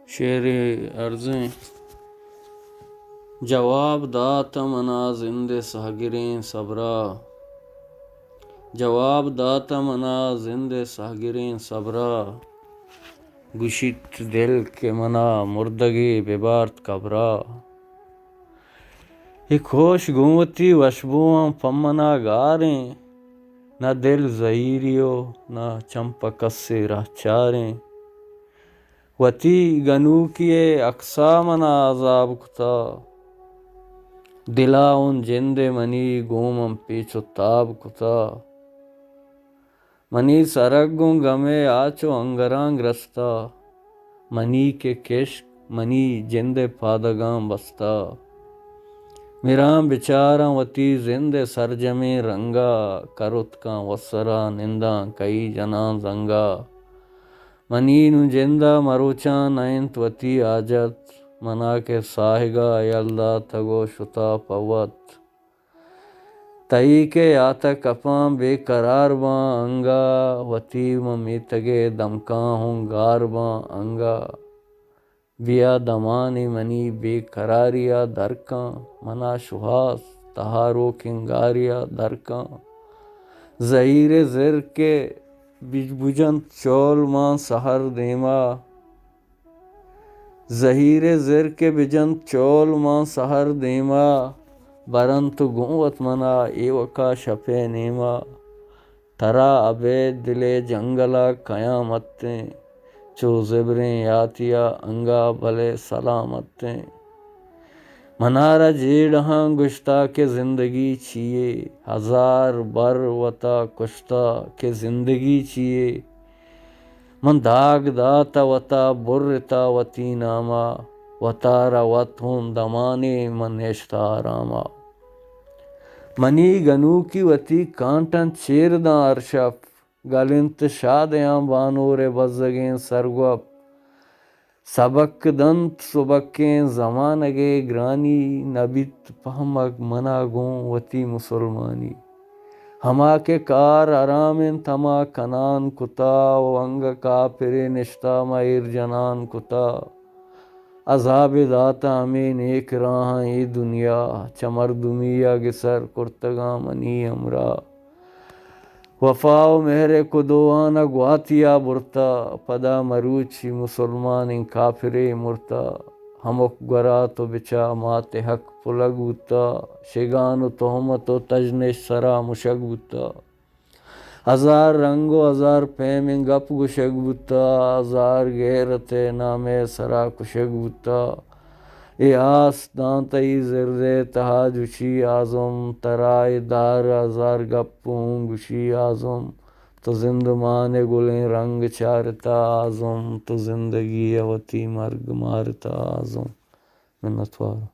شعر عرضیں جواب داتا منا زند سہگریں صبرا، جواب داتا منا زند سہگریں صبرا، گوشت دل کے منا مردگی ببارت قبرا، ایک ہوش گوتی وشبوان پمنا گاریں، نہ دل زہیریو نہ چمپکس سے رہ چاریں، وتی گنو کیے اقسا منا عذاب کتا، دلا ان جند منی گومم پیچو تاب کتا، منی سرگوں گمے آچو انگرانگ رستا، منی کے کشک منی جند پادگاں بستا، میرام بچاراں وتی زند سرجمیں رنگا، کرت کاں وسرا ننداں کئی جناں زنگا، منی نو جندہ مروچاں نائنت وتی آجت، منا کے ساہگا یلدا تگو شتا پوت، تئی کے آتا کپاں بے قرار باں انگا، وتی ممی تگے دمکاں ہوں گار باں انگا، بیا دمانی منی بے قراریا درکاں، منا شہاس تہارو کنگاریا درکاں، زہیر زر کے بجنت چول ماں سہر دیما، زہیر زر کے بجنت چول ماں سہر دیما، برنت گونوت منا ایوکا شپے نیما، ترا عبید دلے جنگلا قیامتیں، چو زبریں یاتیا انگا بھلے سلامتیں، منارا جیڑہاں گشتا کہ زندگی چیئے، ہزار بر وطا کشتا کہ زندگی چیئے، من داغ داتا وطا برتا وتی ناما، وطارا وط ہون دمانے من نشتا آراما، منی گنو کی وتی کانٹن چیرداں عرشپ، گلنت شادیاں بانور بزگیں سرگوپ، سبک دنت سبکیں زمانگے گرانی، نبیت پہمگ منا گوں وتی مسلمانی، ہما کے کار ارامن تما کنان کتا، ونگ کافر نشتا میر جنان کتا، عذاب داتا ہمیں نیک راہاں ای دنیا، چمردمیا گسر کرتگاں منی امرا، وفا و مہر کدوانا گواتیا برتا، پدا مروچی مسلمان ان کافرے مرتا، ہمک گرا تو بچا مات حق پلگ بوتا، شگان و تہمت و تجنش سرا مشک بوتا، ہزار رنگ و ہزار پیمن گپ گشک بوتا، ہزار غیرت نامے سرا کشک بوتا، ای آس دانتئی زردے تہا جوشی آزم، ترائی دار ہزار گپوں گوشی آزم، تو زندمان گلیں رنگ چارتا آزم، تو زندگی وتی مرگ مارتا آزم، منت وارو.